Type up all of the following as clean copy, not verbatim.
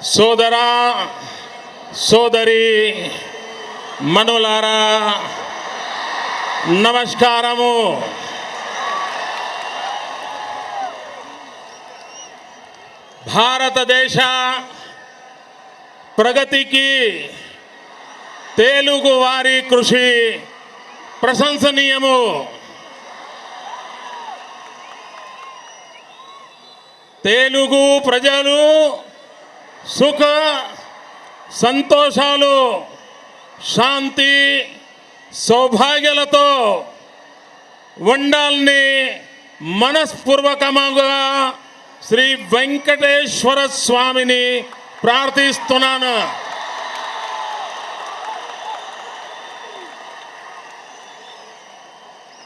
సోదరా సోదరి మనులారా నమస్కారము. భారతదేశ ప్రగతికి తెలుగు వారి కృషి ప్రశంసనీయము. తెలుగు ప్రజలు సుఖ సంతోషాలు శాంతి సౌభాగ్యాలతో ఉండాలని మనస్పూర్వకంగా శ్రీ వెంకటేశ్వర స్వామిని ప్రార్థిస్తున్నాను.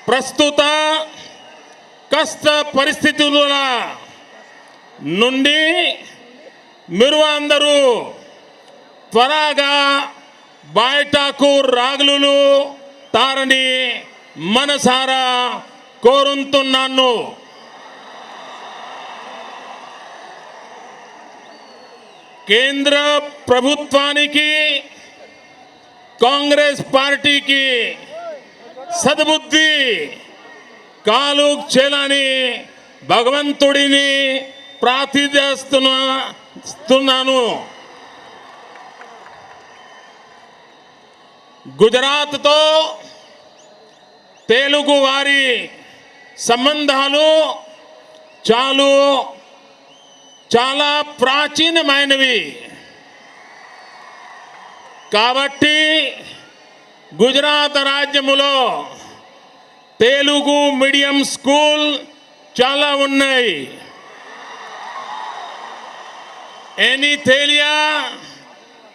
ప్రస్తుత కష్ట పరిస్థితుల నుండి మీరు అందరూ త్వరగా బయటకు రాగలు తారని మనసారా కోరుతున్నాను. కేంద్ర ప్రభుత్వానికి కాంగ్రెస్ పార్టీకి సద్బుద్ధి కాలు చేయాలని భగవంతుడిని ప్రార్థిస్తున్నాను. గుజరాత్తో తెలుగు వారి సంబంధాలు చాలా ప్రాచీనమైనవి కాబట్టి గుజరాత్ రాజ్యములో తెలుగు మీడియం స్కూల్ చాలా ఉన్నాయి. తెలియ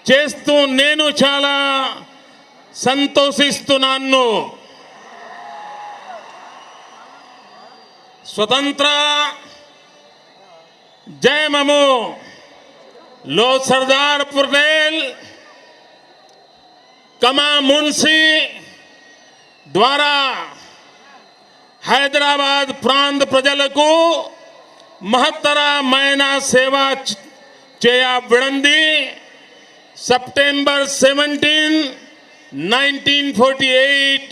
చేస్తూ నేను చాలా సంతోషిస్తున్నాను. స్వతంత్ర జయమము లో సర్దార్ పటేల్ కమా మున్షి ద్వారా హైదరాబాద్ ప్రాంత ప్రజలకు మహత్తరమైన సేవ చేయబడింది. సెప్టెంబర్ 17, 1948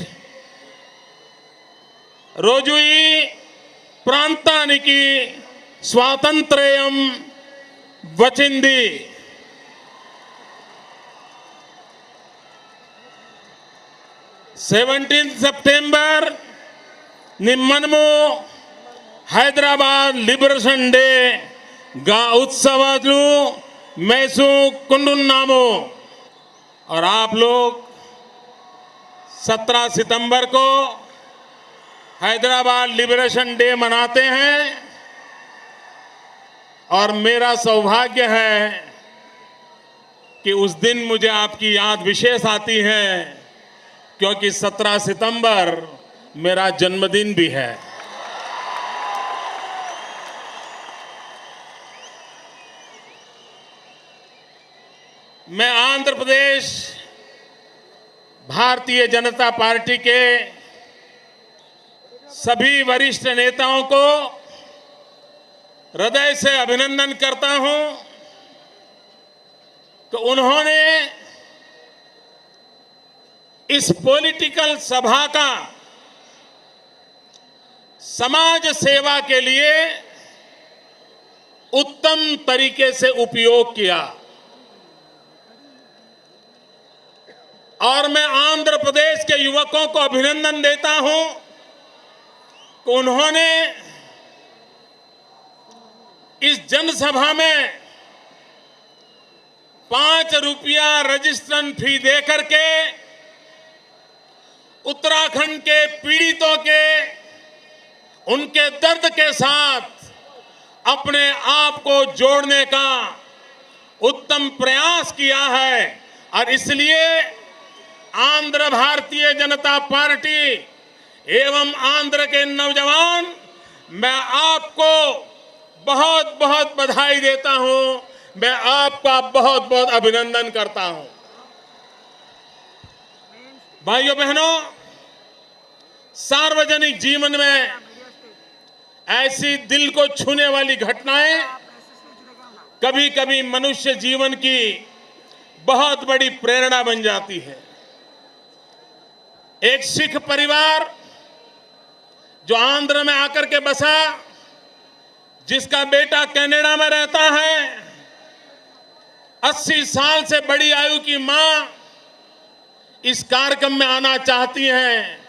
రోజు ఈ ప్రాంతానికి స్వాతంత్ర్యం వచ్చింది. సెప్టెంబర్ మనము హైదరాబాద్ లిబరేషన్ డే గా उत्सवालू महसूस और आप लोग 17 सितंबर को हैदराबाद लिबरेशन डे मनाते हैं और मेरा सौभाग्य है कि उस दिन मुझे आपकी याद विशेष आती है क्योंकि 17 सितंबर मेरा जन्मदिन भी है. मैं आंध्र प्रदेश भारतीय जनता पार्टी के सभी वरिष्ठ नेताओं को हृदय से अभिनंदन करता हूं कि उन्होंने इस पॉलिटिकल सभा का समाज सेवा के लिए उत्तम तरीके से उपयोग किया और मैं आंध्र प्रदेश के युवकों को अभिनंदन देता हूं कि उन्होंने इस जनसभा में 5 रुपया रजिस्ट्रेशन फी देकर के उत्तराखंड के पीड़ितों के उनके दर्द के साथ अपने आप को जोड़ने का उत्तम प्रयास किया है और इसलिए आंध्र भारतीय जनता पार्टी एवं आंध्र के नौजवान मैं आपको बहुत बहुत बधाई देता हूं. मैं आपका बहुत बहुत अभिनंदन करता हूं. भाइयों बहनों, सार्वजनिक जीवन में ऐसी दिल को छूने वाली घटनाएं कभी कभी मनुष्य जीवन की बहुत बड़ी प्रेरणा बन जाती है। एक सिख परिवार जो आंध्र में आकर के बसा, जिसका बेटा कनाडा में रहता है, 80 साल से बड़ी आयु की मां इस कार्यक्रम में आना चाहती हैं।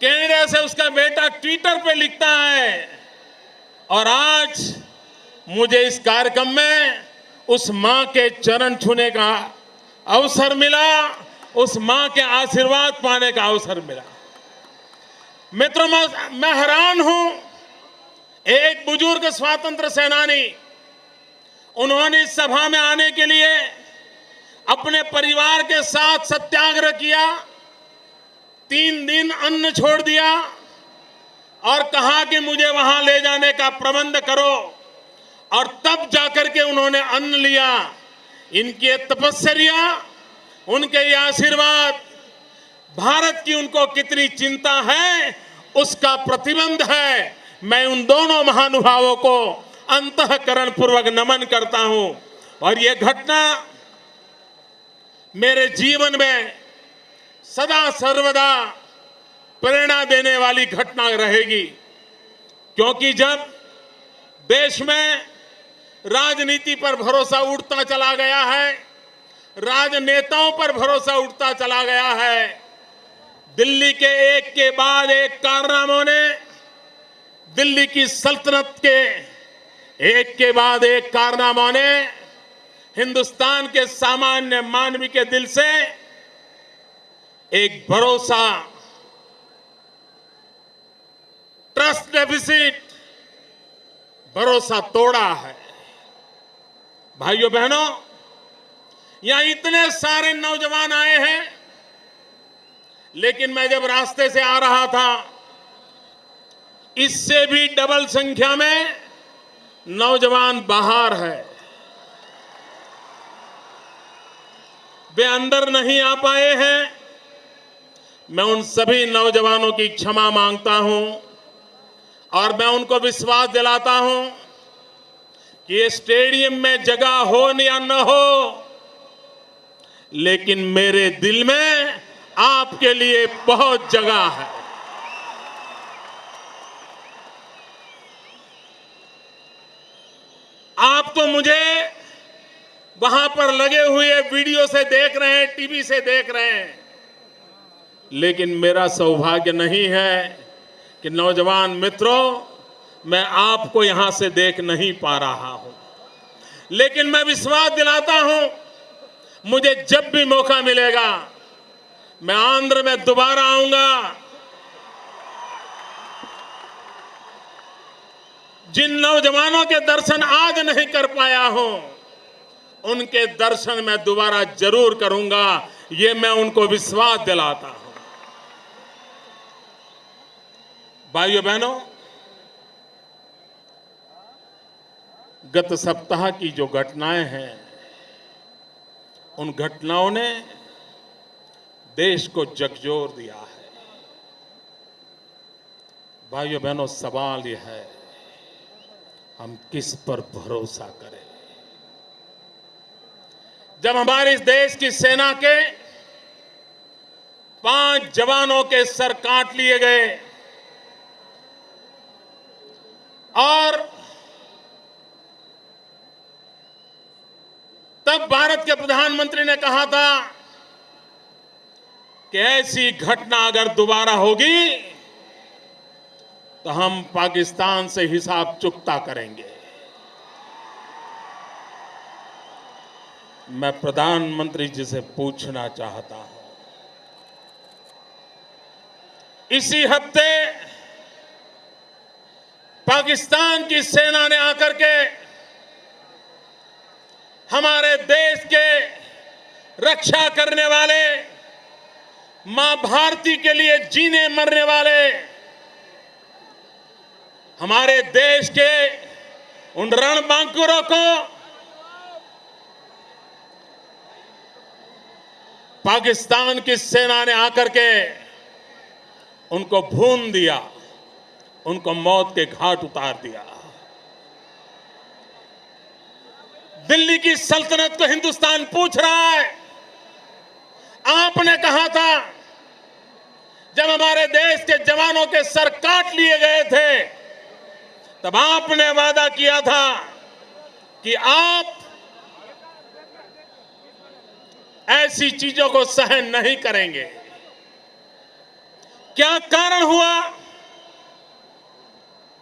कनाडा से उसका बेटा ट्विटर पे लिखता है और आज मुझे इस कार्यक्रम में उस मां के चरण छूने का अवसर मिला, उस मां के आशीर्वाद पाने का अवसर मिला। मित्रों, मैं हैरान हूं, एक बुजुर्ग स्वातंत्र सेनानी, उन्होंने इस सभा में आने के लिए अपने परिवार के साथ सत्याग्रह किया, 3 दिन अन्न छोड़ दिया और कहा कि मुझे वहां ले जाने का प्रबंध करो, और तब जाकर के उन्होंने अन्न लिया। इनकी तपस्या, उनके ये आशीर्वाद, भारत की उनको कितनी चिंता है उसका प्रतिबंध है। मैं उन दोनों महानुभावों को अंतःकरण पूर्वक नमन करता हूं और ये घटना मेरे जीवन में सदा सर्वदा प्रेरणा देने वाली घटना रहेगी, क्योंकि जब देश में राजनीति पर भरोसा उठता चला गया है, राजनेताओं पर भरोसा उठता चला गया है, दिल्ली के एक के बाद एक कारनामों ने, दिल्ली की सल्तनत के एक के बाद एक कारनामों ने हिंदुस्तान के सामान्य मानवी के दिल से एक भरोसा, ट्रस्ट डेफिसिट, भरोसा तोड़ा है। भाइयों बहनों, यहां इतने सारे नौजवान आए हैं, लेकिन मैं जब रास्ते से आ रहा था, इससे भी डबल संख्या में नौजवान बाहर है। वे अंदर नहीं आ पाए हैं। मैं उन सभी नौजवानों की क्षमा मांगता हूं और मैं उनको विश्वास दिलाता हूं कि ये स्टेडियम में जगह हो या न हो, लेकिन मेरे दिल में आपके लिए बहुत जगह है। आप तो मुझे वहां पर लगे हुए वीडियो से देख रहे हैं, टीवी से देख रहे हैं, लेकिन मेरा सौभाग्य नहीं है कि नौजवान मित्रों, मैं आपको यहां से देख नहीं पा रहा हूं, लेकिन मैं विश्वास दिलाता हूं, मुझे जब भी मौका मिलेगा मैं आंध्र में दोबारा आऊंगा। जिन नौजवानों के दर्शन आज नहीं कर पाया हूं, उनके दर्शन मैं दोबारा जरूर करूंगा, ये मैं उनको विश्वास दिलाता हूं। भाइयों बहनों, गत सप्ताह की जो घटनाएं हैं, उन घटनाओं ने देश को झकझोर दिया है। भाइयों बहनों, सवाल यह है, हम किस पर भरोसा करें? जब हमारे इस देश की सेना के 5 जवानों के सर काट लिए गए और तब भारत के प्रधानमंत्री ने कहा था कि ऐसी घटना अगर दोबारा होगी तो हम पाकिस्तान से हिसाब चुकता करेंगे। मैं प्रधानमंत्री जी से पूछना चाहता हूं, इसी हफ्ते पाकिस्तान की सेना ने आकर के हमारे देश के रक्षा करने वाले, मां भारती के लिए जीने मरने वाले, हमारे देश के उन रणबांकुरों को पाकिस्तान की सेना ने आकर के उनको भून दिया, उनको मौत के घाट उतार दिया। दिल्ली की सल्तनत को हिंदुस्तान पूछ रहा है। आपने कहा था जब हमारे देश के जवानों के सर काट लिए गए थे, तब आपने वादा किया था कि आप ऐसी चीजों को सहन नहीं करेंगे। क्या कारण हुआ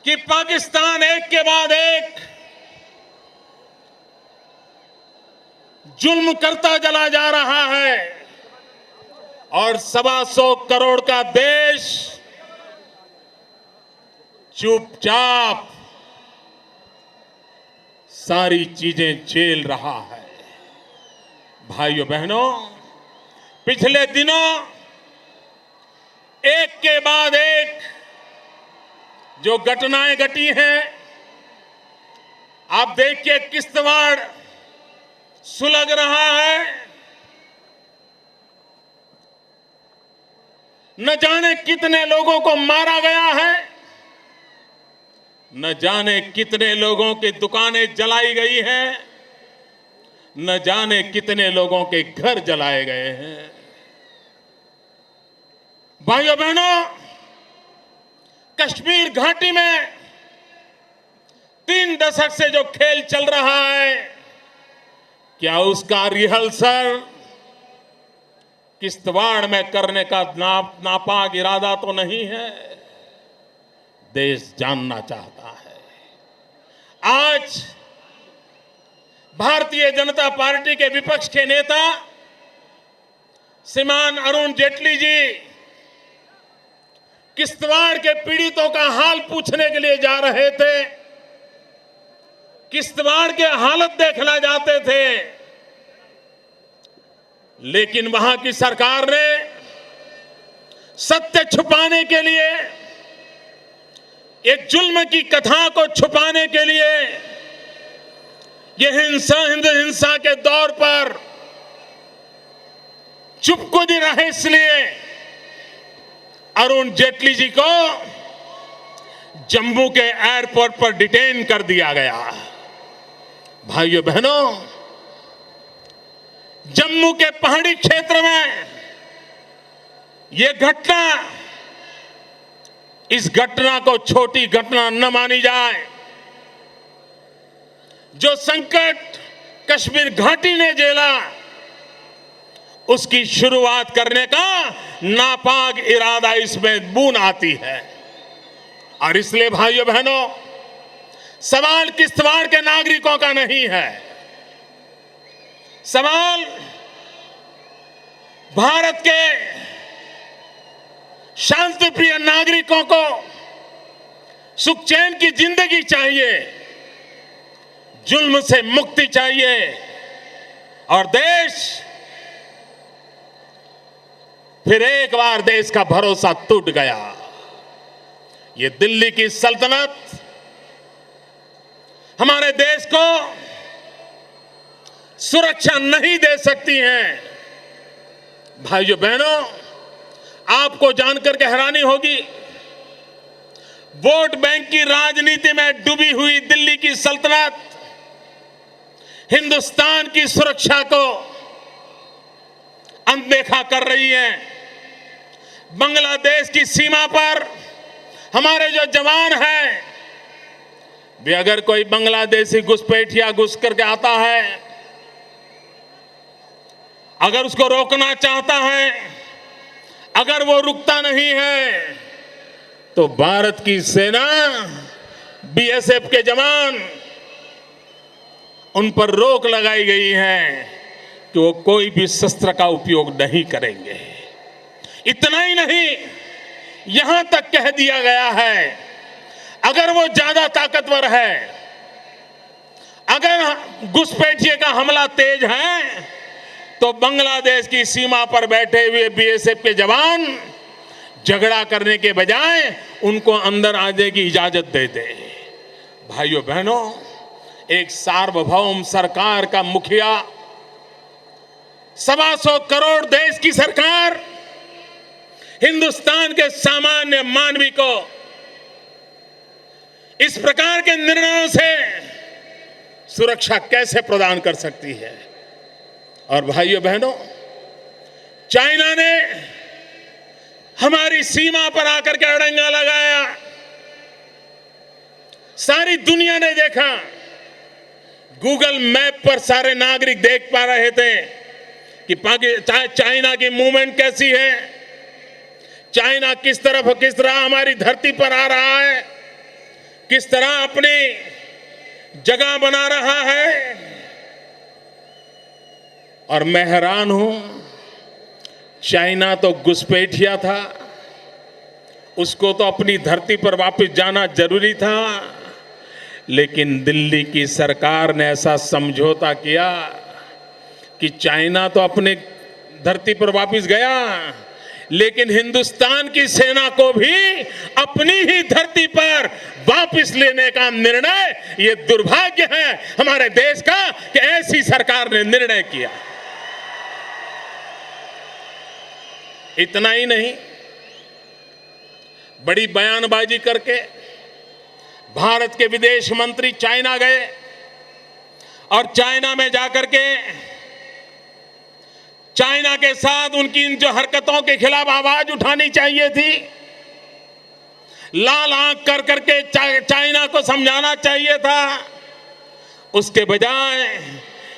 कि पाकिस्तान एक के बाद एक जुल्म करता चला जा रहा है और 125 करोड़ का देश चुपचाप सारी चीजें झेल रहा है। भाइयों बहनों, पिछले दिनों एक के बाद एक जो घटनाएं घटी हैं, आप देखिए किश्तवाड़ सुलग रहा है। न जाने कितने लोगों को मारा गया है, न जाने कितने लोगों की दुकानें जलाई गई हैं, न जाने कितने लोगों के घर जलाए गए हैं। भाइयों बहनों, कश्मीर घाटी में 3 दशक से जो खेल चल रहा है, क्या उसका रिहर्सल किश्तवाड़ में करने का नापाक इरादा तो नहीं है? देश जानना चाहता है। आज भारतीय जनता पार्टी के विपक्ष के नेता श्रीमान अरुण जेटली जी किश्तवाड़ के पीड़ितों का हाल पूछने के लिए जा रहे थे, किश्तवाड़ के हालत देखना जाते थे, लेकिन वहां की सरकार ने सत्य छुपाने के लिए, एक जुल्म की कथा को छुपाने के लिए, यह हिंसा के दौर पर चुपकुदी रहे, इसलिए अरुण जेटली जी को जम्मू के एयरपोर्ट पर डिटेन कर दिया गया। भाइयों बहनों, जम्मू के पहाड़ी क्षेत्र में यह घटना, इस घटना को छोटी घटना न मानी जाए। जो संकट कश्मीर घाटी ने झेला, उसकी शुरुआत करने का नापाक इरादा इसमें बूंद आती है। और इसलिए भाइयों बहनों, सवाल किश्तवाड़ के नागरिकों का नहीं है, सवाल भारत के शांतिप्रिय नागरिकों को सुख चैन की जिंदगी चाहिए, जुल्म से मुक्ति चाहिए, और देश फिर एक बार देश का भरोसा टूट गया। ये दिल्ली की सल्तनत हमारे देश को सुरक्षा नहीं दे सकती है। भाइयों बहनों, आपको जानकर के हैरानी होगी, वोट बैंक की राजनीति में डूबी हुई दिल्ली की सल्तनत हिंदुस्तान की सुरक्षा को अनदेखा कर रही है। बांग्लादेश की सीमा पर हमारे जो जवान हैं, वे अगर कोई बांग्लादेशी घुसपैठिया घुस करके आता है, अगर उसको रोकना चाहता है, अगर वो रुकता नहीं है, तो भारत की सेना, बीएसएफ के जवान, उन पर रोक लगाई गई है कि वो कोई भी शस्त्र का उपयोग नहीं करेंगे। इतना ही नहीं, यहां तक कह दिया गया है, अगर वो ज्यादा ताकतवर है, अगर घुसपैठिए का हमला तेज है, तो बांग्लादेश की सीमा पर बैठे हुए बीएसएफ के जवान झगड़ा करने के बजाय उनको अंदर आने की इजाजत दे दे। भाइयों बहनों, एक सार्वभौम सरकार का मुखिया, 125 करोड़ देश की सरकार हिंदुस्तान के सामान्य मानवी को इस प्रकार के निर्णयों से सुरक्षा कैसे प्रदान कर सकती है। और भाइयों बहनों, चाइना ने हमारी सीमा पर आकर के अड़ंगा लगाया। सारी दुनिया ने देखा, गूगल मैप पर सारे नागरिक देख पा रहे थे कि चाइना की मूवमेंट कैसी है, चाइना किस तरह हमारी धरती पर आ रहा है, किस तरह अपनी जगह बना रहा है। और मैं हैरान हूं, चाइना तो घुसपैठिया था, उसको तो अपनी धरती पर वापस जाना जरूरी था, लेकिन दिल्ली की सरकार ने ऐसा समझौता किया कि चाइना तो अपने धरती पर वापस गया, लेकिन हिंदुस्तान की सेना को भी अपनी ही धरती पर वापस लेने का निर्णय, ये दुर्भाग्य है हमारे देश का कि ऐसी सरकार ने निर्णय किया। इतना ही नहीं, बड़ी बयानबाजी करके भारत के विदेश मंत्री चाइना गए और चाइना में जाकर के चाइना के साथ उनकी इन जो हरकतों के खिलाफ आवाज उठानी चाहिए थी, लाल आंख कर करके चाइना को समझाना चाहिए था। उसके बजाय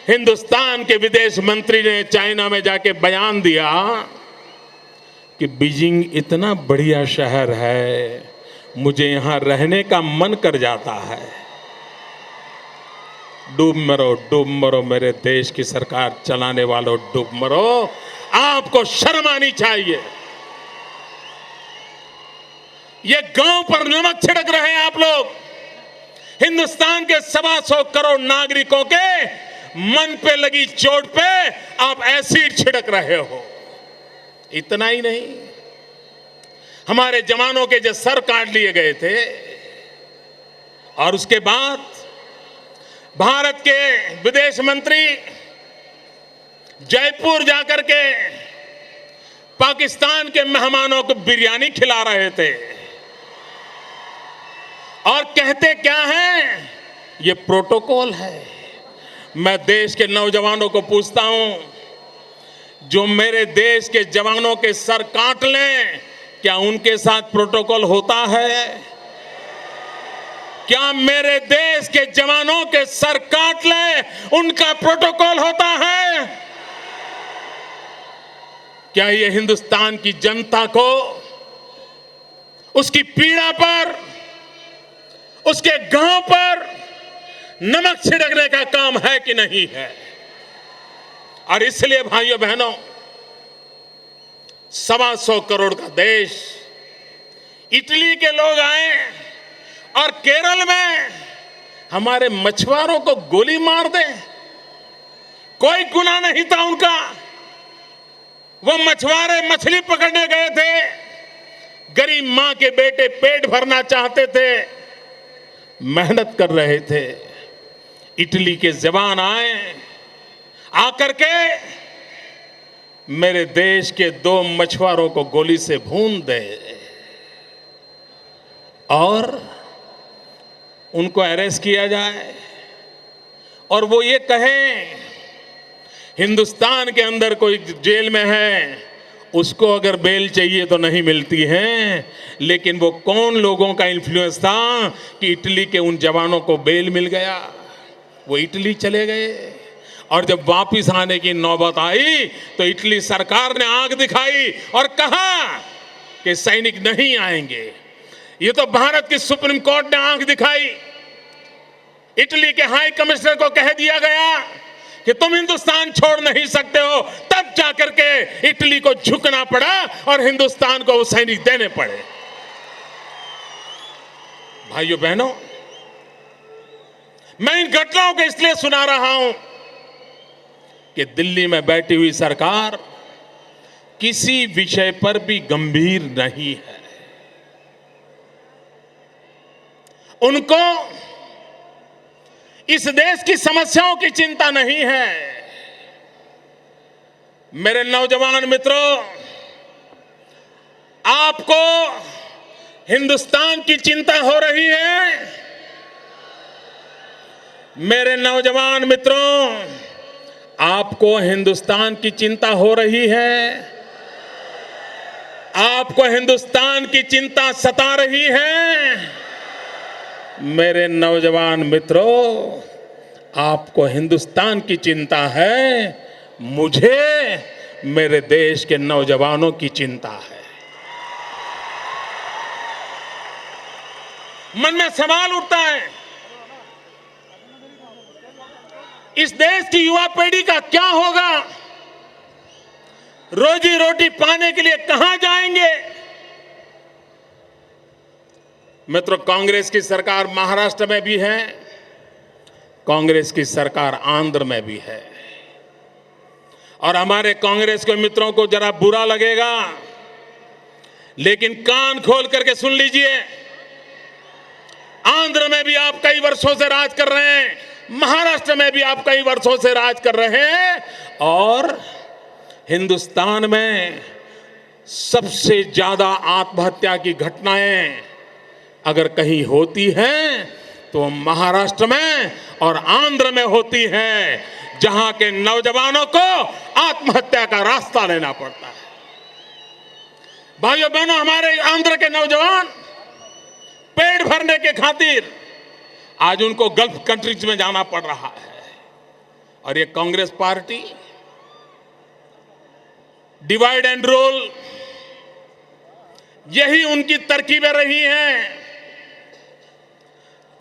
हिंदुस्तान के विदेश मंत्री ने चाइना में जाके बयान दिया कि बीजिंग इतना बढ़िया शहर है, मुझे यहां रहने का मन कर जाता है। डूब मरो मेरे देश की सरकार चलाने वालों, डूब मरो। आपको शर्म आनी चाहिए। ये गांव पर नमक छिड़क रहे हैं आप लोग, हिंदुस्तान के 125 करोड़ नागरिकों के मन पे लगी चोट पे आप एसिड छिड़क रहे हो। इतना ही नहीं, हमारे जवानों के जो सर काट लिए गए थे और उसके बाद भारत के विदेश मंत्री जयपुर जाकर के पाकिस्तान के मेहमानों को बिरयानी खिला रहे थे और कहते क्या हैं, ये प्रोटोकॉल है। मैं देश के नौजवानों को पूछता हूं, जो मेरे देश के जवानों के सर काट लें, क्या उनके साथ प्रोटोकॉल होता है? क्या मेरे देश के जवानों के सर काट ले उनका प्रोटोकॉल होता है? क्या ये हिंदुस्तान की जनता को उसकी पीड़ा पर, उसके गांव पर नमक छिड़कने का काम है कि नहीं है? और इसलिए भाइयों बहनों, 125 करोड़ का देश, इटली के लोग आए और केरल में हमारे मछुआरों को गोली मार दे, कोई गुनाह नहीं था उनका। वो मछुआरे मछली पकड़ने गए थे, गरीब मां के बेटे पेट भरना चाहते थे, मेहनत कर रहे थे। इटली के जवान आए, आकर के मेरे देश के 2 मछुआरों को गोली से भून दे और उनको अरेस्ट किया जाए और वो ये कहें हिंदुस्तान के अंदर कोई जेल में है, उसको अगर बेल चाहिए तो नहीं मिलती है। लेकिन वो कौन लोगों का इन्फ्लुएंस था कि इटली के उन जवानों को बेल मिल गया? वो इटली चले गए और जब वापिस आने की नौबत आई तो इटली सरकार ने आंख दिखाई और कहा कि सैनिक नहीं आएंगे। ये तो भारत की सुप्रीम कोर्ट ने आंख दिखाई। इटली के हाई कमिश्नर को कह दिया गया कि तुम हिंदुस्तान छोड़ नहीं सकते हो। तब जाकर के इटली को झुकना पड़ा और हिंदुस्तान को वो सैनिक देने पड़े। भाइयों बहनों, मैं इन घटनाओं को इसलिए सुना रहा हूं कि दिल्ली में बैठी हुई सरकार किसी विषय पर भी गंभीर नहीं है। उनको इस देश की समस्याओं की चिंता नहीं है। मेरे नौजवान मित्रों, आपको हिंदुस्तान की चिंता हो रही है, मेरे नौजवान मित्रों, आपको हिंदुस्तान की चिंता हो रही है, आपको हिंदुस्तान की चिंता सता रही है। मेरे नौजवान मित्रों, आपको हिंदुस्तान की चिंता है, मुझे मेरे देश के नौजवानों की चिंता है। मन में सवाल उठता है, इस देश की युवा पीढ़ी का क्या होगा? रोजी रोटी पाने के लिए कहां जाएंगे? मित्रों, कांग्रेस की सरकार महाराष्ट्र में भी है, कांग्रेस की सरकार आंध्र में भी है। और हमारे कांग्रेस के मित्रों को जरा बुरा लगेगा, लेकिन कान खोल करके सुन लीजिए, आंध्र में भी आप कई वर्षों से राज कर रहे हैं, महाराष्ट्र में भी आप कई वर्षों से राज कर रहे हैं, और हिंदुस्तान में सबसे ज्यादा आत्महत्या की घटनाएं अगर कहीं होती हैं तो महाराष्ट्र में और आंध्र में होती हैं, जहां के नौजवानों को आत्महत्या का रास्ता लेना पड़ता है। भाइयों बहनों, हमारे आंध्र के नौजवान पेट भरने के खातिर आज उनको गल्फ कंट्रीज में जाना पड़ रहा है। और ये Congress party divide and rule, यही उनकी तरकीबें रही हैं।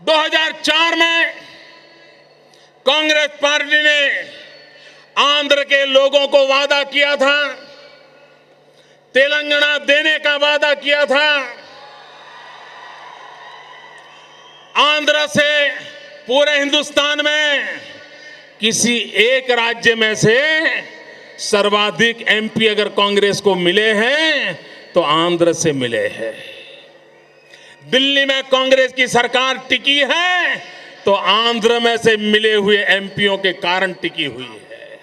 2004 में कांग्रेस पार्टी ने आंध्र के लोगों को वादा किया था, तेलंगाना देने का वादा किया था। आंध्र से पूरे हिंदुस्तान में किसी एक राज्य में से सर्वाधिक एमपी अगर कांग्रेस को मिले हैं तो आंध्र से मिले हैं। दिल्ली में कांग्रेस की सरकार टिकी है तो आंध्र में से मिले हुए एमपीओं के कारण टिकी हुई है।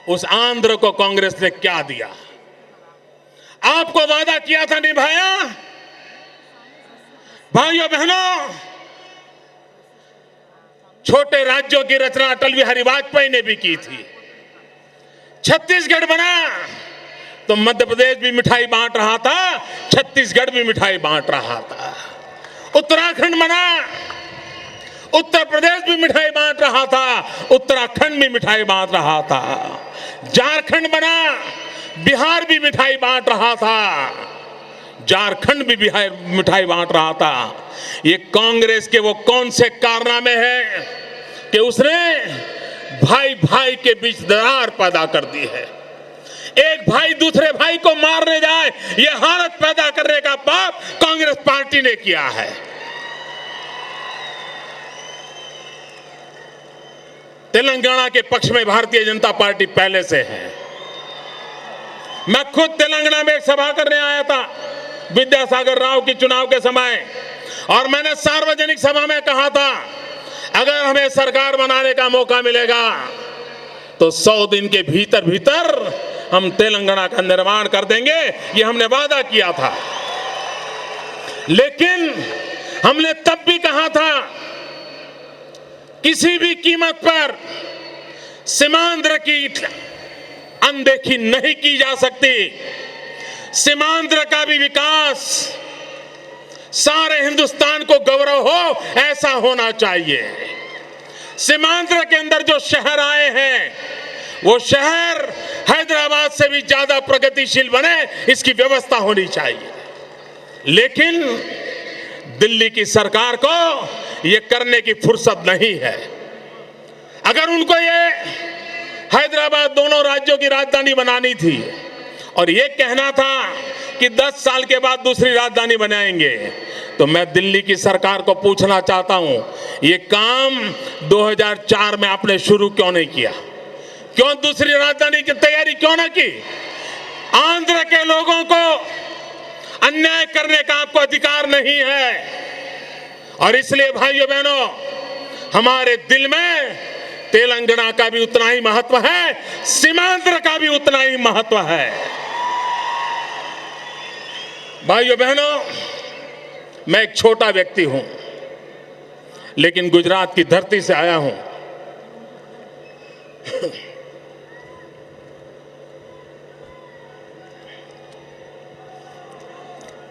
उस आंध्र को कांग्रेस ने क्या दिया? आपको वादा किया था, निभाया? भाइयों बहनों, छोटे राज्यों की रचना अटल बिहारी वाजपेयी ने भी की थी। छत्तीसगढ़ बना तो मध्य प्रदेश भी मिठाई बांट रहा था, छत्तीसगढ़ भी मिठाई बांट रहा था। उत्तराखंड बना, उत्तर प्रदेश भी मिठाई बांट रहा था, उत्तराखंड भी मिठाई बांट रहा था। झारखंड बना, बिहार भी मिठाई बांट रहा था, झारखंड भी बिहार मिठाई बांट रहा था। ये कांग्रेस के वो कौन से कारनामे हैं कि उसने भाई भाई के बीच दरार पैदा कर दी है। एक भाई दूसरे भाई को मारने जाए, ये हालत पैदा करने का पाप कांग्रेस पार्टी ने किया है। तेलंगाना के पक्ष में भारतीय जनता पार्टी पहले से है। मैं खुद तेलंगाना में एक सभा करने आया था विद्यासागर राव के चुनाव के समय, और मैंने सार्वजनिक सभा में कहा था, अगर हमें सरकार बनाने का मौका मिलेगा तो 100 दिन के भीतर भीतर हम तेलंगाना का निर्माण कर देंगे। ये हमने वादा किया था। लेकिन हमने तब भी कहा था, किसी भी कीमत पर सीमांध्र की अनदेखी नहीं की जा सकती। सीमांध्र का भी विकास सारे हिंदुस्तान को गौरव हो, ऐसा होना चाहिए। सीमांध्र के अंदर जो शहर आए हैं, वो शहर हैदराबाद से भी ज्यादा प्रगतिशील बने, इसकी व्यवस्था होनी चाहिए। लेकिन दिल्ली की सरकार को ये करने की फुर्सत नहीं है। अगर उनको ये हैदराबाद दोनों राज्यों की राजधानी बनानी थी और ये कहना था कि 10 साल के बाद दूसरी राजधानी बनाएंगे, तो मैं दिल्ली की सरकार को पूछना चाहता हूं, ये काम 2004 में आपने शुरू क्यों नहीं किया? क्यों दूसरी राजधानी की तैयारी क्यों ना की? आंध्र के लोगों को अन्याय करने का आपको अधिकार नहीं है। और इसलिए भाइयों बहनों, हमारे दिल में तेलंगाना का भी उतना ही महत्व है, सीमांध्र का भी उतना ही महत्व है। भाइयों बहनों, मैं एक छोटा व्यक्ति हूं, लेकिन गुजरात की धरती से आया हूं।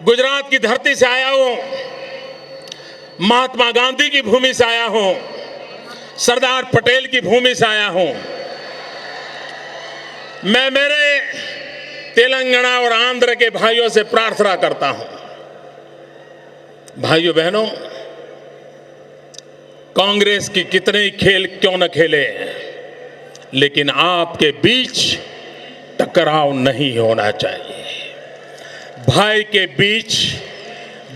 गुजरात की धरती से आया हूं, महात्मा गांधी की भूमि से आया हूं, सरदार पटेल की भूमि से आया हूं। मैं मेरे तेलंगाना और आंध्र के भाइयों से प्रार्थना करता हूं, भाइयों बहनों, कांग्रेस की कितने ही खेल क्यों न खेले, लेकिन आपके बीच टकराव नहीं होना चाहिए। भाई के बीच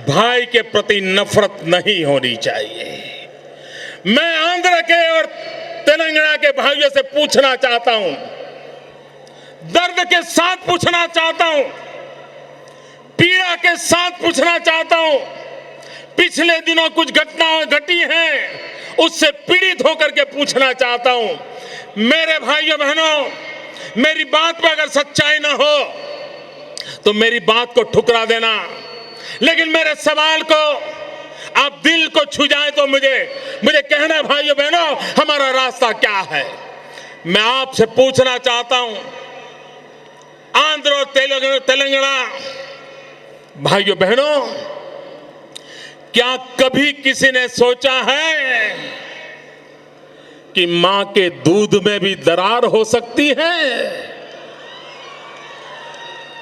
भाई के प्रति नफरत नहीं होनी चाहिए। मैं आंध्र के और तेलंगाना के भाइयों से पूछना चाहता हूं, दर्द के साथ पूछना चाहता हूं, पीड़ा के साथ पूछना चाहता हूं। पिछले दिनों कुछ घटनाएं घटी हैं, उससे पीड़ित होकर के पूछना चाहता हूं। मेरे भाइयों बहनों, मेरी बात में अगर सच्चाई ना हो तो मेरी बात को ठुकरा देना, लेकिन मेरे सवाल को आप दिल को छू जाए तो मुझे कहना, भाइयों बहनों, हमारा रास्ता क्या है। मैं आपसे पूछना चाहता हूं, आंध्र और तेलंगाना भाइयों बहनों, क्या कभी किसी ने सोचा है कि मां के दूध में भी दरार हो सकती है?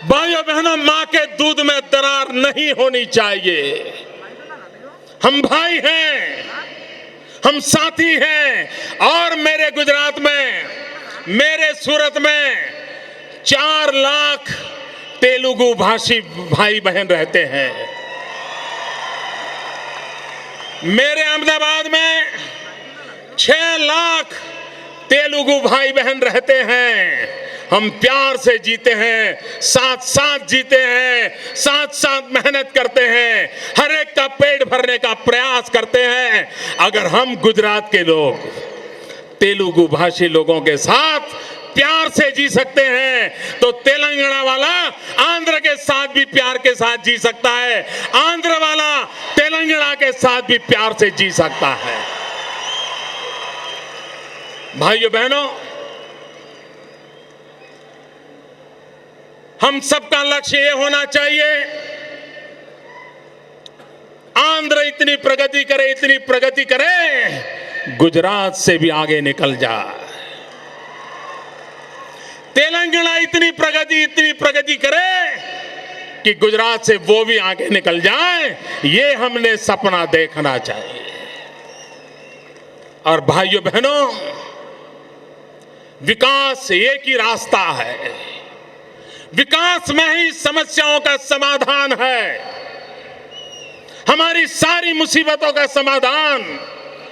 भाइयों बहनों, मां के दूध में दरार नहीं होनी चाहिए। हम भाई हैं, हम साथी हैं, और मेरे गुजरात में, मेरे सूरत में 4 लाख तेलुगु भाषी भाई बहन रहते हैं। मेरे अहमदाबाद में 6 लाख तेलुगु भाई बहन रहते हैं। हम प्यार से जीते हैं, साथ साथ जीते हैं, साथ साथ मेहनत करते हैं, हर एक का पेट भरने का प्रयास करते हैं। अगर हम गुजरात के लोग तेलुगु भाषी लोगों के साथ प्यार से जी सकते हैं, तो तेलंगाना वाला आंध्र के साथ भी प्यार के साथ जी सकता है, आंध्र वाला तेलंगाना के साथ भी प्यार से जी सकता है। भाइयों बहनों, हम सबका लक्ष्य ये होना चाहिए, आंध्र इतनी प्रगति करे, इतनी प्रगति करे, गुजरात से भी आगे निकल जाए। तेलंगाना इतनी प्रगति करे कि गुजरात से वो भी आगे निकल जाए, ये हमने सपना देखना चाहिए। और भाइयों बहनों, विकास एक ही रास्ता है, विकास में ही समस्याओं का समाधान है। हमारी सारी मुसीबतों का समाधान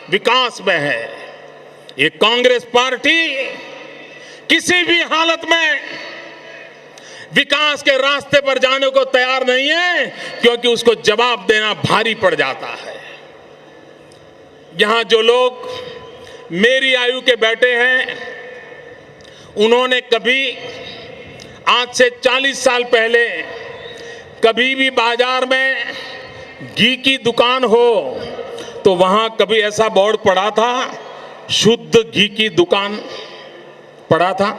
विकास में है। ये कांग्रेस पार्टी किसी भी हालत में विकास के रास्ते पर जाने को तैयार नहीं है, क्योंकि उसको जवाब देना भारी पड़ जाता है। यहां जो लोग मेरी आयु के बैठे हैं, उन्होंने कभी आज से 40 साल पहले कभी भी बाजार में घी की दुकान हो तो वहां कभी ऐसा बोर्ड पड़ा था, शुद्ध घी की दुकान पड़ा था?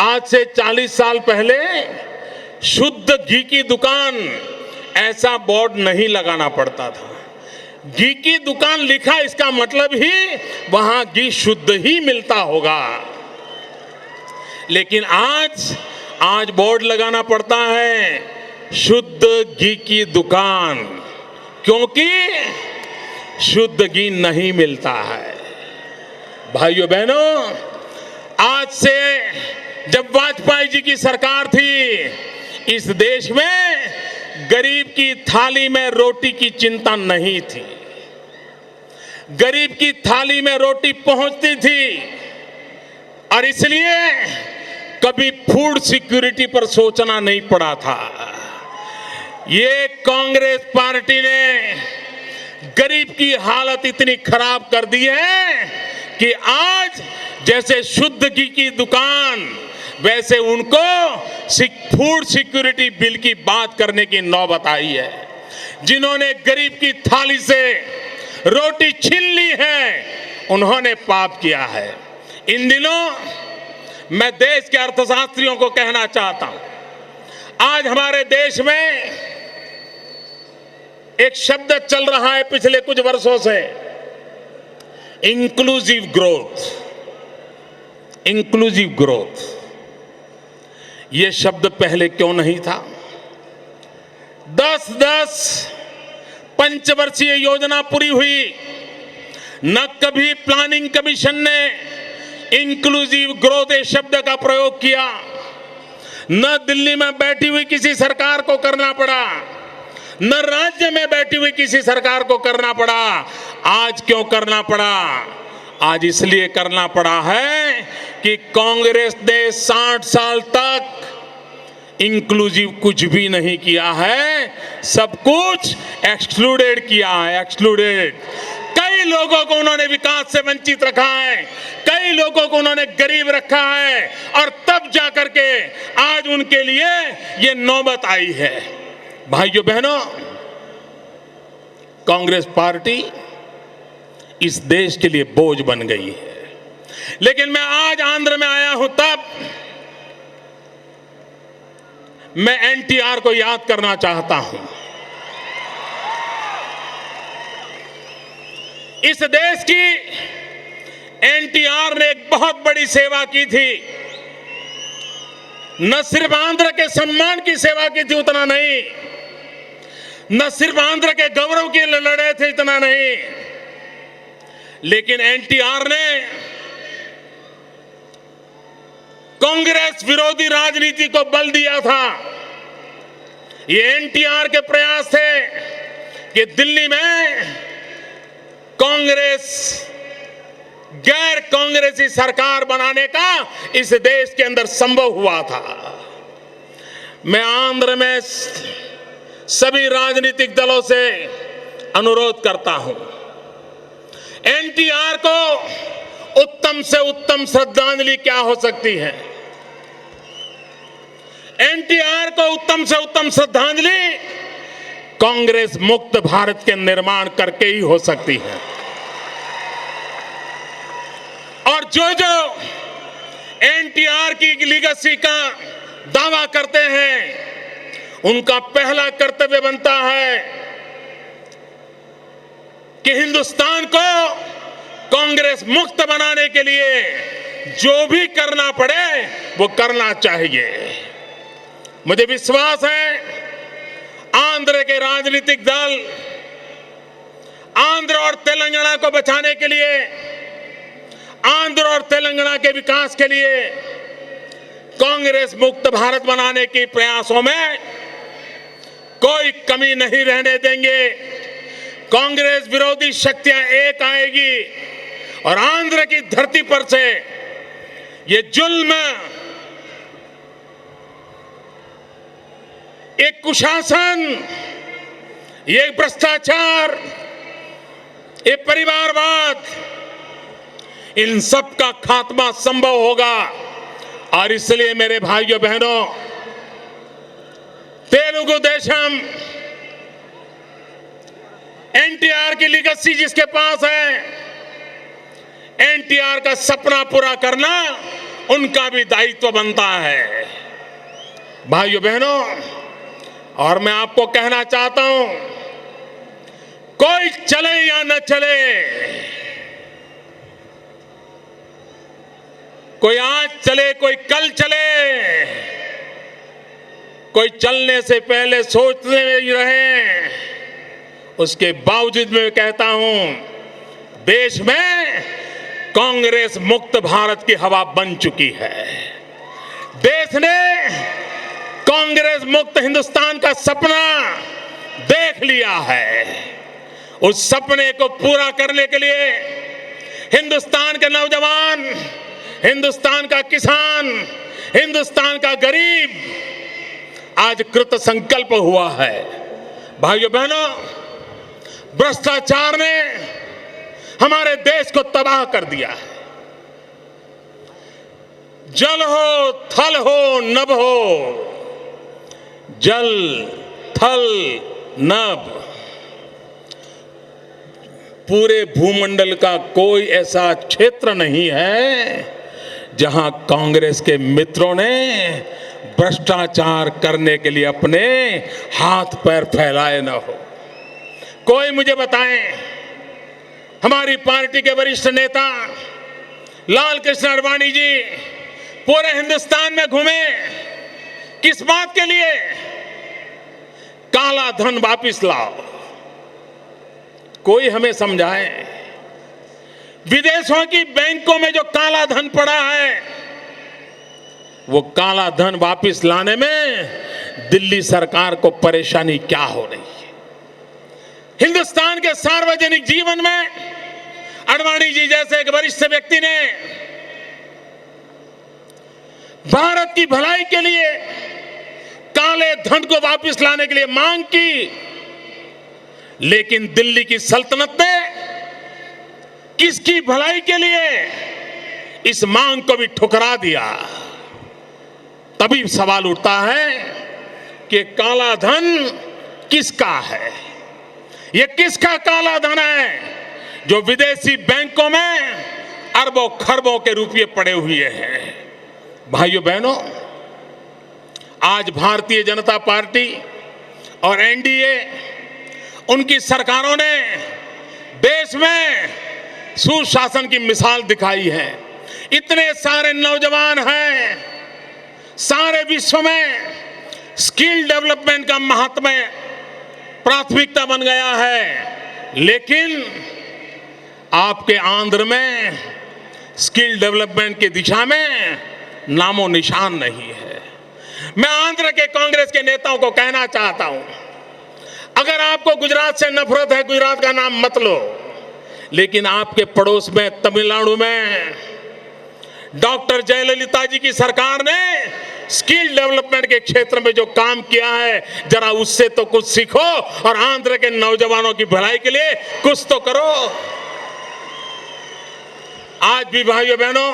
आज से 40 साल पहले शुद्ध घी की दुकान, ऐसा बोर्ड नहीं लगाना पड़ता था। घी की दुकान लिखा, इसका मतलब ही वहां घी शुद्ध ही मिलता होगा। लेकिन आज बोर्ड लगाना पड़ता है, शुद्ध घी की दुकान, क्योंकि शुद्ध घी नहीं मिलता है। भाइयों बहनों, आज से जब वाजपेयी जी की सरकार थी, इस देश में गरीब की थाली में रोटी की चिंता नहीं थी। गरीब की थाली में रोटी पहुंचती थी, और इसलिए कभी फूड सिक्योरिटी पर सोचना नहीं पड़ा था। ये कांग्रेस पार्टी ने गरीब की हालत इतनी खराब कर दी है कि आज जैसे शुद्ध घी की दुकान, वैसे उनको फूड सिक्योरिटी बिल की बात करने की नौबत आई है। जिन्होंने गरीब की थाली से रोटी छीन ली है, उन्होंने पाप किया है। इन दिनों मैं देश के अर्थशास्त्रियों को कहना चाहता हूं, आज हमारे देश में एक शब्द चल रहा है पिछले कुछ वर्षों से, इंक्लूसिव ग्रोथ। इंक्लूसिव ग्रोथ, यह शब्द पहले क्यों नहीं था? 10-10 पंचवर्षीय योजना पूरी हुई, न कभी प्लानिंग कमीशन ने इंक्लूसिव ग्रोथ शब्द का प्रयोग किया, न दिल्ली में बैठी हुई किसी सरकार को करना पड़ा, न राज्य में बैठी हुई किसी सरकार को करना पड़ा। आज क्यों करना पड़ा? आज इसलिए करना पड़ा है कि कांग्रेस ने 60 साल तक इंक्लूसिव कुछ भी नहीं किया है, सब कुछ एक्सक्लूडेड किया है, एक्सक्लूडेड। कई लोगों को उन्होंने विकास से वंचित रखा है, कई लोगों को उन्होंने गरीब रखा है, और तब जाकर के आज उनके लिए ये नौबत आई है। भाइयों बहनों, कांग्रेस पार्टी इस देश के लिए बोझ बन गई है। लेकिन मैं आज आंध्र में आया हूं, तब मैं एनटीआर को याद करना चाहता हूं। इस देश की एनटीआर ने एक बहुत बड़ी सेवा की थी। न सिर्फ आंध्र के सम्मान की सेवा की थी, उतना नहीं, न सिर्फ आंध्र के गौरव के लिए लड़े थे, इतना नहीं, लेकिन एनटीआर ने कांग्रेस विरोधी राजनीति को बल दिया था। ये एनटीआर के प्रयास थे कि दिल्ली में कांग्रेस गैर कांग्रेसी सरकार बनाने का इस देश के अंदर संभव हुआ था। मैं आंध्र में सभी राजनीतिक दलों से अनुरोध करता हूं, एनटीआर को उत्तम से उत्तम श्रद्धांजलि क्या हो सकती है? एनटीआर को उत्तम से उत्तम श्रद्धांजलि कांग्रेस मुक्त भारत के निर्माण करके ही हो सकती है। और जो जो एनटीआर की लीगेसी का दावा करते हैं, उनका पहला कर्तव्य बनता है कि हिंदुस्तान को कांग्रेस मुक्त बनाने के लिए जो भी करना पड़े वो करना चाहिए। मुझे विश्वास है आंध्र के राजनीतिक दल आंध्र और तेलंगाना को बचाने के लिए, आंध्र और तेलंगाना के विकास के लिए कांग्रेस मुक्त भारत बनाने के प्रयासों में कोई कमी नहीं रहने देंगे। कांग्रेस विरोधी शक्तियां एक आएगी और आंध्र की धरती पर से ये जुल्म, एक कुशासन, ये भ्रष्टाचार, ये परिवारवाद, इन सब का खात्मा संभव होगा। और इसलिए मेरे भाइयों बहनों, तेलुगु देशम, एनटीआर की लीगेसी जिसके पास है, एनटीआर का सपना पूरा करना उनका भी दायित्व बनता है। भाइयों बहनों, और मैं आपको कहना चाहता हूं, कोई चले या न चले, कोई आज चले कोई कल चले, कोई चलने से पहले सोचते रहे, उसके बावजूद मैं कहता हूं, देश में कांग्रेस मुक्त भारत की हवा बन चुकी है। देश ने कांग्रेस मुक्त हिंदुस्तान का सपना देख लिया है। उस सपने को पूरा करने के लिए हिंदुस्तान के नौजवान, हिंदुस्तान का किसान, हिंदुस्तान का गरीब आज कृत संकल्प हुआ है। भाइयों बहनों, भ्रष्टाचार ने हमारे देश को तबाह कर दिया है। जल हो, थल हो, नभ हो, जल, थल, नभ, पूरे भूमंडल का कोई ऐसा क्षेत्र नहीं है जहां कांग्रेस के मित्रों ने भ्रष्टाचार करने के लिए अपने हाथ पैर फैलाए न हो। कोई मुझे बताएं, हमारी पार्टी के वरिष्ठ नेता लाल कृष्ण आडवाणी जी पूरे हिंदुस्तान में घूमे, किस बात के लिए? काला धन वापिस लाओ। कोई हमें समझाए, विदेशों की बैंकों में जो काला धन पड़ा है, वो काला धन वापिस लाने में दिल्ली सरकार को परेशानी क्या हो रही है? हिंदुस्तान के सार्वजनिक जीवन में आडवाणी जी जैसे एक वरिष्ठ व्यक्ति ने भारत की भलाई के लिए काले धन को वापस लाने के लिए मांग की, लेकिन दिल्ली की सल्तनत ने किसकी भलाई के लिए इस मांग को भी ठुकरा दिया। तभी सवाल उठता है कि काला धन किसका है? यह किसका काला धन है जो विदेशी बैंकों में अरबों खरबों के रुपए पड़े हुए हैं? भाइयों बहनों, आज भारतीय जनता पार्टी और एनडीए, उनकी सरकारों ने देश में सुशासन की मिसाल दिखाई है। इतने सारे नौजवान हैं, सारे विश्व में स्किल डेवलपमेंट का महत्व प्राथमिकता बन गया है, लेकिन आपके आंध्र में स्किल डेवलपमेंट की दिशा में नामो निशान नहीं है। मैं आंध्र के कांग्रेस के नेताओं को कहना चाहता हूं, अगर आपको गुजरात से नफरत है, गुजरात का नाम मत लो, लेकिन आपके पड़ोस में तमिलनाडु में डॉक्टर जयललिता जी की सरकार ने स्किल डेवलपमेंट के क्षेत्र में जो काम किया है, जरा उससे तो कुछ सीखो और आंध्र के नौजवानों की भलाई के लिए कुछ तो करो। आज भी भाइयों बहनों,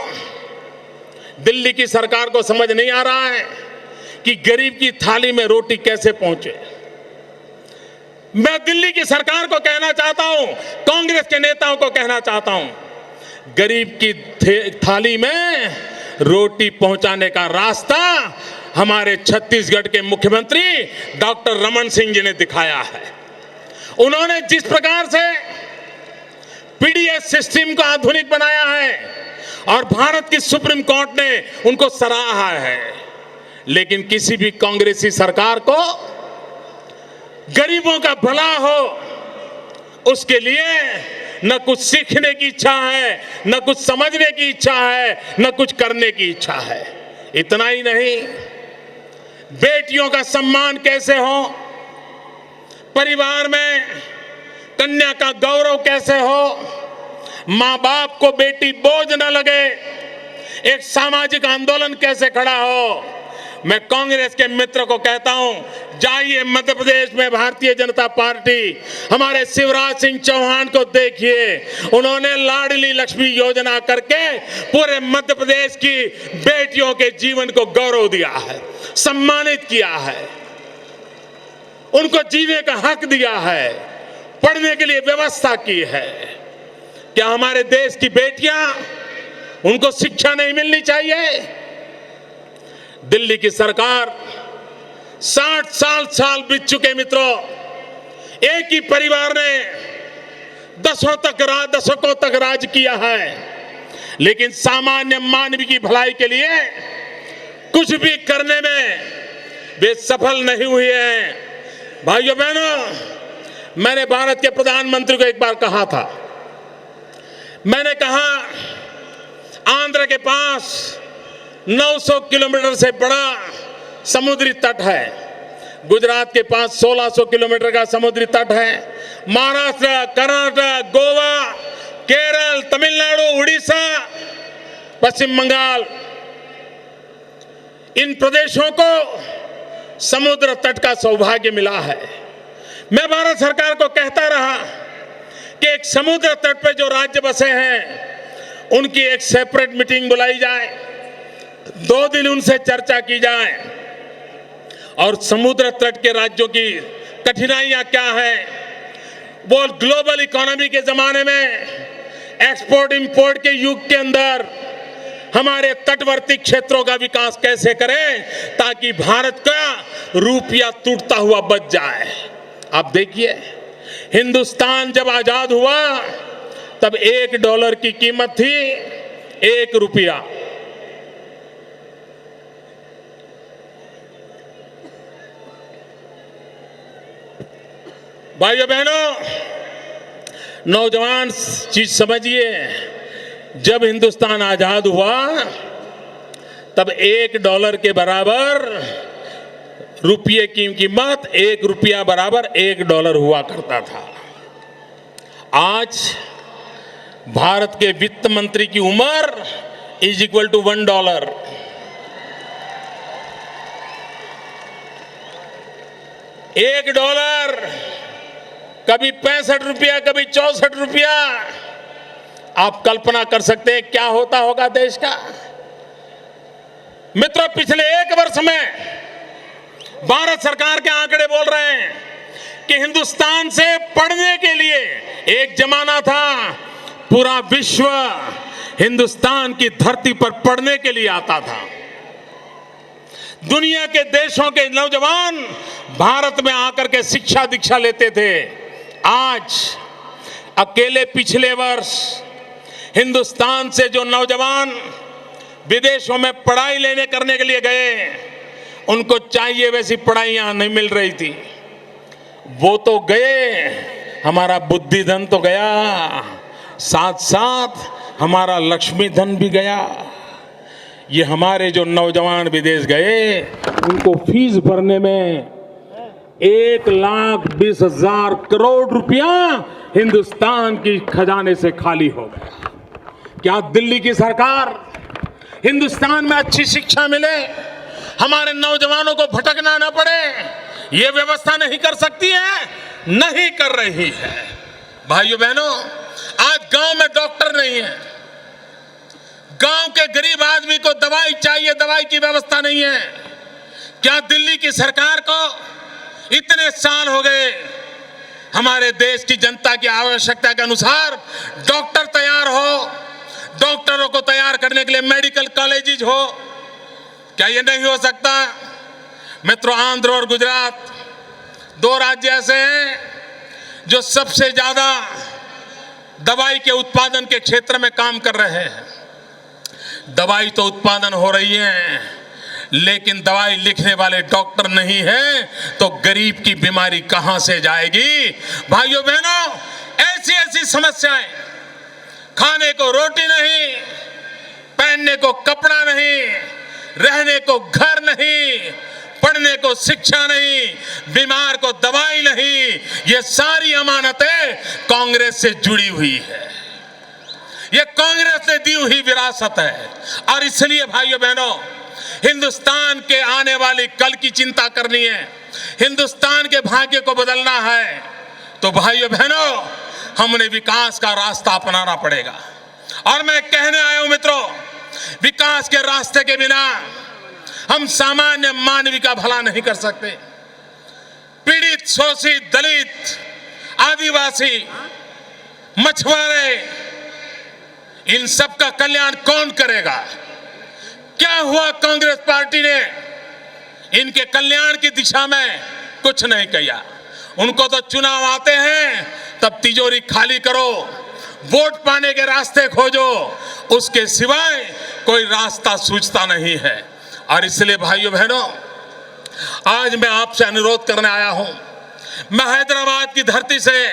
दिल्ली की सरकार को समझ नहीं आ रहा है कि गरीब की थाली में रोटी कैसे पहुंचे। मैं दिल्ली की सरकार को कहना चाहता हूं, कांग्रेस के नेताओं को कहना चाहता हूं, गरीब की थाली में रोटी पहुंचाने का रास्ता हमारे छत्तीसगढ़ के मुख्यमंत्री डॉक्टर रमन सिंह जी ने दिखाया है। उन्होंने जिस प्रकार से पीडीएस सिस्टम को आधुनिक बनाया है और भारत की सुप्रीम कोर्ट ने उनको सराहा है, लेकिन किसी भी कांग्रेसी सरकार को गरीबों का भला हो उसके लिए न कुछ सीखने की इच्छा है, न कुछ समझने की इच्छा है, न कुछ करने की इच्छा है। इतना ही नहीं, बेटियों का सम्मान कैसे हो, परिवार में कन्या का गौरव कैसे हो, मां बाप को बेटी बोझ न लगे, एक सामाजिक आंदोलन कैसे खड़ा हो। मैं कांग्रेस के मित्र को कहता हूं, जाइए मध्य प्रदेश में भारतीय जनता पार्टी, हमारे शिवराज सिंह चौहान को देखिए, उन्होंने लाडली लक्ष्मी योजना करके पूरे मध्य प्रदेश की बेटियों के जीवन को गौरव दिया है, सम्मानित किया है, उनको जीने का हक दिया है, पढ़ने के लिए व्यवस्था की है। क्या हमारे देश की बेटियां, उनको शिक्षा नहीं मिलनी चाहिए? दिल्ली की सरकार 60 साल बीत चुके मित्रों, एक ही परिवार ने दशकों तक राज किया है, लेकिन सामान्य मानव की भलाई के लिए कुछ भी करने में वे सफल नहीं हुए हैं। भाइयों बहनों, मैंने भारत के प्रधानमंत्री को एक बार कहा था, मैंने कहा आंध्र के पास 900 किलोमीटर से बड़ा समुद्री तट है, गुजरात के पास 1600 किलोमीटर का समुद्री तट है, महाराष्ट्र, कर्नाटक, गोवा, केरल, तमिलनाडु, उड़ीसा, पश्चिम बंगाल, इन प्रदेशों को समुद्र तट का सौभाग्य मिला है। मैं भारत सरकार को कहता रहा कि एक समुद्र तट पे जो राज्य बसे हैं उनकी एक सेपरेट मीटिंग बुलाई जाए, 2 दिन उनसे चर्चा की जाए और समुद्र तट के राज्यों की कठिनाइयां क्या हैं, वो ग्लोबल इकोनॉमी के जमाने में एक्सपोर्ट इंपोर्ट के युग के अंदर हमारे तटवर्ती क्षेत्रों का विकास कैसे करें ताकि भारत का रुपया टूटता हुआ बच जाए। आप देखिए, हिंदुस्तान जब आजाद हुआ तब $1 की कीमत थी ₹1। भाइयों बहनों, नौजवान चीज समझिए, जब हिंदुस्तान आजाद हुआ तब $1 के बराबर रुपये की कीमत, ₹1 बराबर $1 हुआ करता था। आज भारत के वित्त मंत्री की उम्र इज इक्वल टू $1। $1 कभी ₹65, कभी ₹64। आप कल्पना कर सकते हैं क्या होता होगा देश का। मित्रों, पिछले 1 वर्ष में भारत सरकार के आंकड़े बोल रहे हैं कि हिंदुस्तान से पढ़ने के लिए, एक जमाना था पूरा विश्व हिंदुस्तान की धरती पर पढ़ने के लिए आता था। दुनिया के देशों के नौजवान भारत में आकर के शिक्षा दीक्षा लेते थे। आज अकेले पिछले वर्ष हिंदुस्तान से जो नौजवान विदेशों में पढ़ाई लेने करने के लिए गए, उनको चाहिए वैसी पढ़ाई यहां नहीं मिल रही थी। वो तो गए, हमारा बुद्धि धन तो गया, साथ साथ हमारा लक्ष्मी धन भी गया। ये हमारे जो नौजवान विदेश गए, उनको फीस भरने में 1,20,000 करोड़ रुपया हिंदुस्तान की खजाने से खाली हो गया। क्या दिल्ली की सरकार हिंदुस्तान में अच्छी शिक्षा मिले, हमारे नौजवानों को भटकना न पड़े, ये व्यवस्था नहीं कर सकती है? नहीं कर रही है। भाइयों बहनों, आज गांव में डॉक्टर नहीं है, गांव के गरीब आदमी को दवाई चाहिए, दवाई की व्यवस्था नहीं है। क्या दिल्ली की सरकार को इतने साल हो गए हमारे देश की जनता की आवश्यकता के अनुसार डॉक्टर तैयार हो, डॉक्टरों को तैयार करने के लिए मेडिकल कॉलेजेस हो? क्या ये नहीं हो सकता? मित्रों, आंध्र और गुजरात 2 राज्य ऐसे हैं जो सबसे ज्यादा दवाई के उत्पादन के क्षेत्र में काम कर रहे हैं। दवाई तो उत्पादन हो रही है, लेकिन दवाई लिखने वाले डॉक्टर नहीं है, तो गरीब की बीमारी कहां से जाएगी? भाइयों बहनों, ऐसी ऐसी समस्याएं, खाने को रोटी नहीं, पहनने को कपड़ा नहीं, रहने को घर नहीं, पढ़ने को शिक्षा नहीं, बीमार को दवाई नहीं, ये सारी अमानतें कांग्रेस से जुड़ी हुई है। ये कांग्रेस ने दी हुई विरासत है। और इसलिए भाइयों बहनों, हिंदुस्तान के आने वाली कल की चिंता करनी है, हिंदुस्तान के भाग्य को बदलना है, तो भाइयों बहनों, हमने विकास का रास्ता अपनाना पड़ेगा। और मैं कहने आया हूं मित्रों, विकास के रास्ते के बिना हम सामान्य मानवी का भला नहीं कर सकते। पीड़ित, शोषित, दलित, आदिवासी, मछुआरे, इन सब का कल्याण कौन करेगा? क्या हुआ? कांग्रेस पार्टी ने इनके कल्याण की दिशा में कुछ नहीं किया। उनको तो चुनाव आते हैं तब तिजोरी खाली करो, वोट पाने के रास्ते खोजो, उसके सिवाय कोई रास्ता सूझता नहीं है। और इसलिए भाइयों बहनों, आज मैं आपसे अनुरोध करने आया हूं, मैं हैदराबाद की धरती से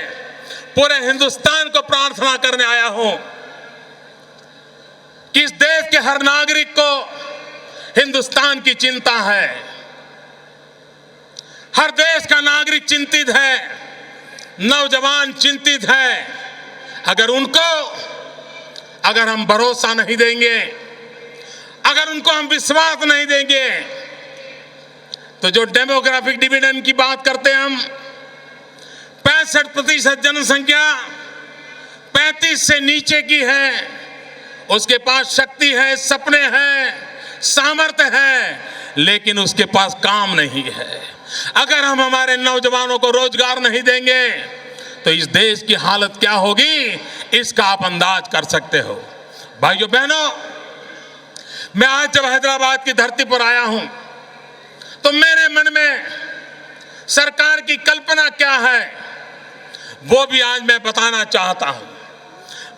पूरे हिंदुस्तान को प्रार्थना करने आया हूं कि इस देश के हर नागरिक को हिंदुस्तान की चिंता है। हर देश का नागरिक चिंतित है, नौजवान चिंतित है। अगर हम भरोसा नहीं देंगे, अगर उनको हम विश्वास नहीं देंगे, तो जो डेमोग्राफिक डिविडेंड की बात करते हैं हम, 65% जनसंख्या 35 से नीचे की है, उसके पास शक्ति है, सपने हैं, सामर्थ्य है, लेकिन उसके पास काम नहीं है। अगर हम हमारे नौजवानों को रोजगार नहीं देंगे, तो इस देश की हालत क्या होगी इसका आप अंदाज कर सकते हो। भाइयों बहनों, मैं आज जब हैदराबाद की धरती पर आया हूं तो मेरे मन में सरकार की कल्पना क्या है वो भी आज मैं बताना चाहता हूं।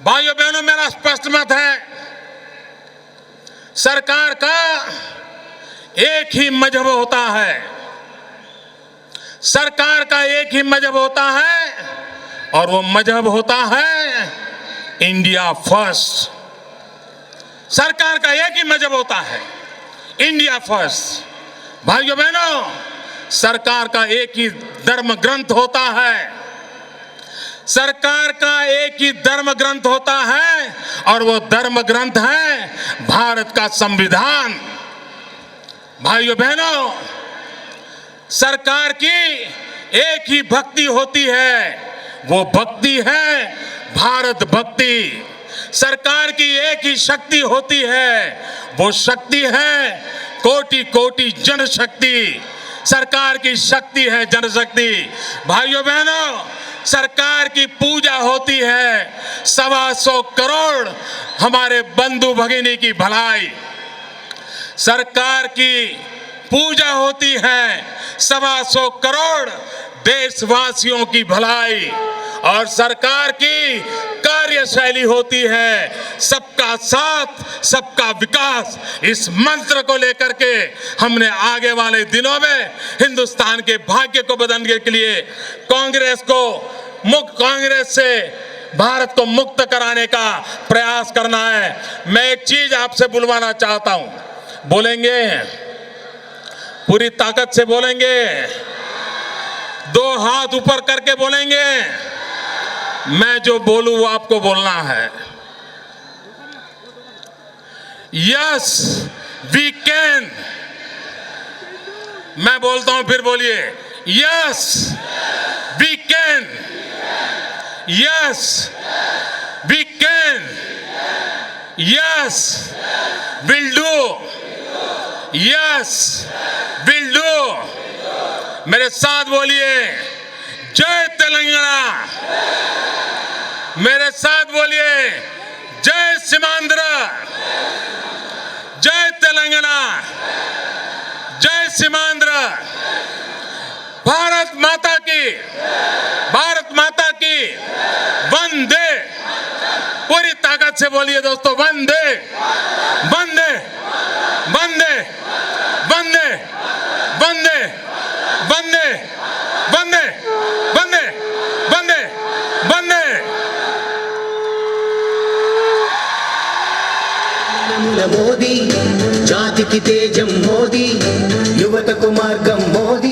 भाइयों बहनों, मेरा स्पष्ट मत है, सरकार का एक ही मजहब होता है, सरकार का एक ही मजहब होता है और वो मजहब होता है इंडिया फर्स्ट। सरकार का एक ही मजहब होता है, इंडिया फर्स्ट। भाइयों बहनों, सरकार का एक ही धर्म ग्रंथ होता है, सरकार का एक ही धर्म ग्रंथ होता है और वो धर्म ग्रंथ है भारत का संविधान। भाइयों बहनों, सरकार की एक ही भक्ति होती है, वो भक्ति है भारत भक्ति। सरकार की एक ही शक्ति होती है, वो शक्ति है कोटि कोटि जनशक्ति। सरकार की शक्ति है जनशक्ति। भाइयों बहनों, सरकार की पूजा होती है 125 करोड़ हमारे बंधु भगिनी की भलाई। सरकार की पूजा होती है 125 करोड़ देशवासियों की भलाई और सरकार की कार्यशैली होती है सबका साथ सबका विकास। इस मंत्र को लेकर के हमने आगे वाले दिनों में हिंदुस्तान के भाग्य को बदलने के लिए कांग्रेस से भारत को मुक्त कराने का प्रयास करना है। मैं एक चीज आपसे बुलवाना चाहता हूं, बोलेंगे? पूरी ताकत से बोलेंगे? 2 हाथ ऊपर करके बोलेंगे? मैं जो बोलूं वो आपको बोलना है। Yes we can. मैं बोलता हूं, फिर बोलिए। Yes we can. Yes we can. Yes will do. Yes will do. मेरे साथ बोलिए, जय तेलंगाना। मेरे साथ बोलिए, जय सीमांध्र। जय तेलंगाना, जय सीमांध्र। भारत माता की, भारत माता की वंदे। पूरी ताकत से बोलिए दोस्तों, वंदे वंदे वंदे वंदे वंदे वंदे वंदे वंदे वंदे वंदे। మోదీ జాతికి తేజం మోదీ యువతకు మార్గం మోదీ